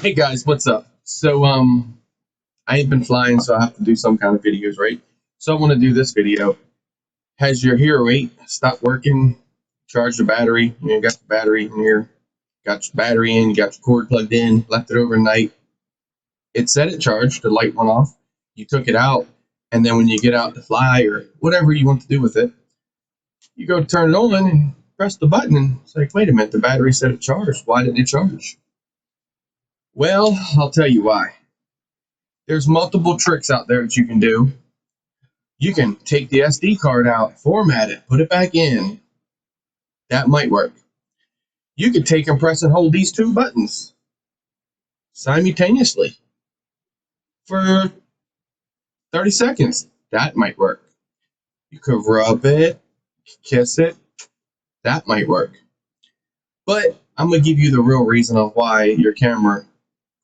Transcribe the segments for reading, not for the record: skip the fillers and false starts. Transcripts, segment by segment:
Hey guys, what's up? So I ain't been flying, so I have to do some kind of videos, right? So I want to do this video. Has your Hero 8 stopped working? Charge the battery. You got the battery in here. Got your battery in. You got your cord plugged in. Left it overnight. It said it charged. The light went off. You took it out, and then when you get out to fly or whatever you want to do with it, you go turn it on and press the button, and it's like, wait a minute, the battery said it charged. Why didn't it charge? Well, I'll tell you why. There's multiple tricks out there that you can do. You can take the SD card out, format it, put it back in. That might work. You could take and press and hold these two buttons simultaneously for 30 seconds. That might work. You could rub it, kiss it. That might work. But I'm going to give you the real reason of why your camera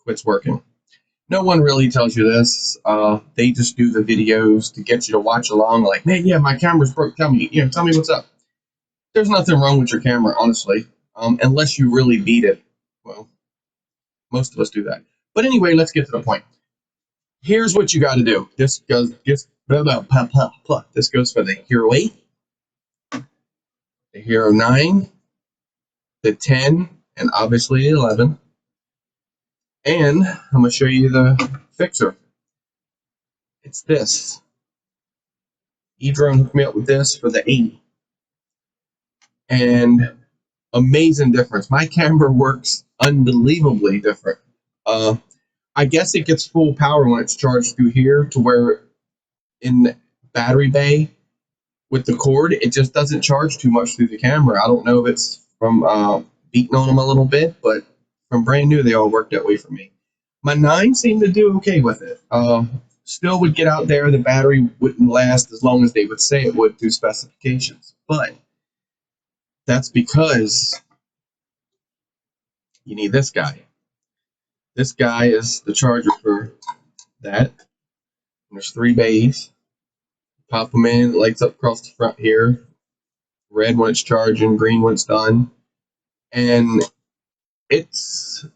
quits working. No one really tells you this. They just do the videos to get you to watch along. Like, man, yeah, my camera's broke. Tell me what's up. There's nothing wrong with your camera, honestly, unless you really beat it. Well, most of us do that. But anyway, let's get to the point. Here's what you got to do. This goes for the Hero 8, the Hero 9, the 10, and obviously the 11. And I'm going to show you the fixer. It's this. E-Drone hooked me up with this for the 8. And amazing difference. My camera works unbelievably different. I guess it gets full power when it's charged through here, to where in battery bay with the cord, it just doesn't charge too much through the camera. I don't know if it's from beating on them a little bit, but from brand new, they all work that way for me. My 9 seemed to do okay with it. Still would get out there. The battery wouldn't last as long as they would say it would through specifications. But that's because you need this guy. This guy is the charger for that. And there's 3 bays. Pop them in, it lights up across the front here. Red when it's charging, green when it's done. And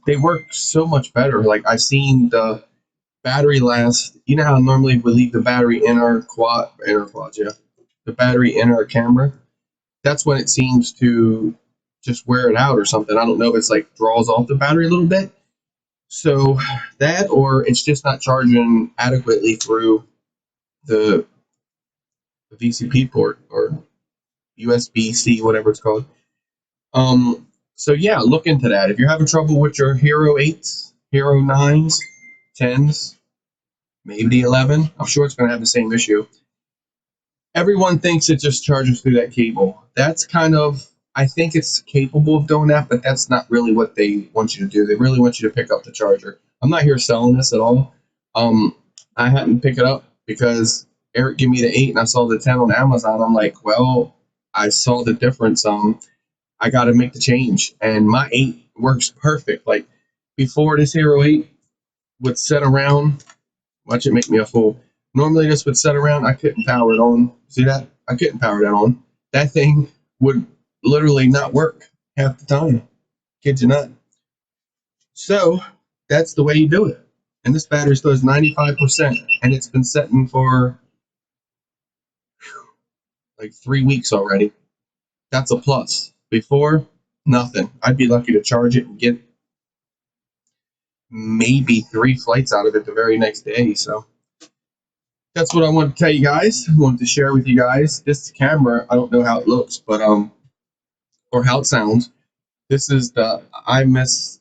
they work so much better. Like, I've seen the battery last, you know how normally we leave the battery in our quads, yeah. The battery in our camera. That's when it seems to just wear it out or something. I don't know if it's like draws off the battery a little bit. So that, or it's just not charging adequately through the VCP port or USB-C, whatever it's called. So yeah, look into that. If you're having trouble with your Hero 8s, Hero 9s, 10s, maybe the 11, I'm sure it's going to have the same issue. Everyone thinks it just charges through that cable. That's kind of, I think it's capable of doing that, but that's not really what they want you to do. They really want you to pick up the charger. I'm not here selling this at all. I hadn't picked it up because Eric gave me the 8 and I saw the 10 on Amazon. I'm like, well, I saw the difference. I got to make the change, and my 8 works perfect. Like, before, this Hero 8 would sit around. Watch it make me a fool. Normally this would sit around. I couldn't power it on. See that? I couldn't power that on. That thing would literally not work half the time. Kid you not. So that's the way you do it. And this battery still has 95%, and it's been sitting for like 3 weeks already. That's a plus. Before, nothing. I'd be lucky to charge it and get maybe 3 flights out of it the very next day. So that's what I want to tell you guys. I wanted to share with you guys. This camera, I don't know how it looks, but or how it sounds. This is the IMISES.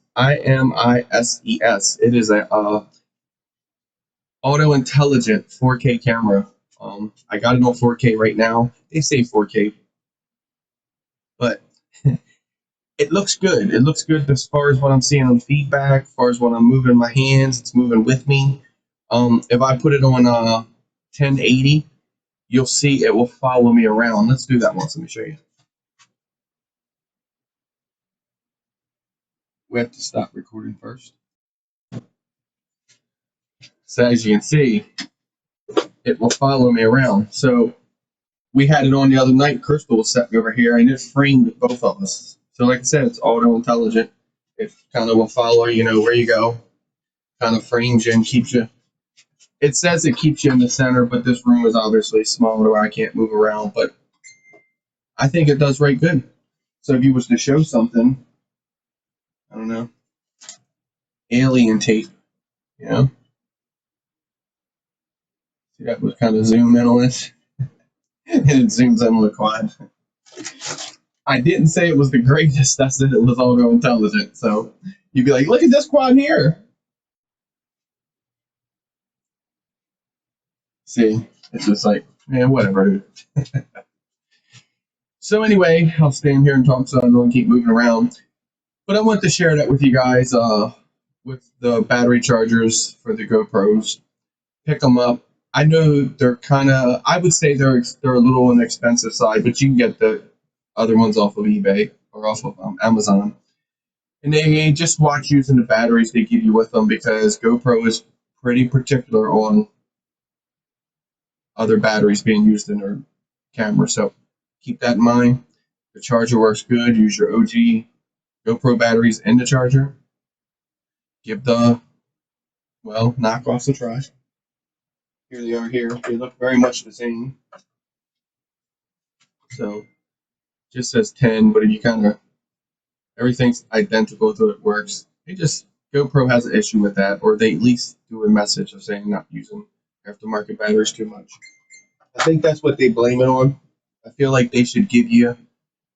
It is a auto intelligent 4K camera. I got it on 4K right now. They say 4K, but it looks good. It looks good as far as what I'm seeing on feedback, as far as when I'm moving my hands, it's moving with me. If I put it on 1080, you'll see it will follow me around. Let's do that once. Let me show you. We have to stop recording first. So as you can see, it will follow me around. So we had it on the other night. Crystal was sitting over here, and it framed both of us. So like I said, it's auto intelligent. It kind of will follow, you know, where you go. kind of frames you and keeps you. It says it keeps you in the center, but this room is obviously smaller where I can't move around. But I think it does right good. So if you was to show something, I don't know, alien tape, you know, see that was kind of zoom in on it, and it zooms in on the quad. I didn't say it was the greatest. I said it was auto intelligent. So you'd be like, look at this quad here. See, it's just like, man, whatever, dude. So anyway, I'll stand here and talk so I don't keep moving around. But I want to share that with you guys with the battery chargers for the GoPros. Pick them up. I know they're kind of, I would say they're a little on the expensive side, but you can get the other ones off of eBay or off of Amazon. And they just watch using the batteries they give you with them because GoPro is pretty particular on other batteries being used in their camera. So keep that in mind. The charger works good. Use your OG GoPro batteries in the charger. Give the, well, knockoffs a try. Here they are here. They look very much the same. So just says 10, but if you kind of, everything's identical to it works. They just, GoPro has an issue with that, or they at least do a message of saying not using aftermarket batteries too much. I think that's what they blame it on. I feel like they should give you,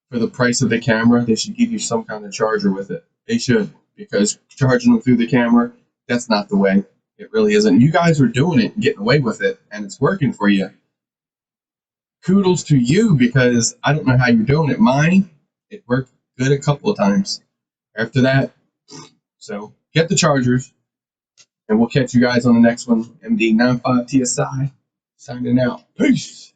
for the price of the camera, they should give you some kind of charger with it. They should, because charging them through the camera, that's not the way. It really isn't. You guys are doing it and getting away with it, and it's working for you. Kudos to you, because I don't know how you're doing it. Mine, it worked good a couple of times. After that, so get the chargers, and we'll catch you guys on the next one. MD95 TSI signing out. Peace.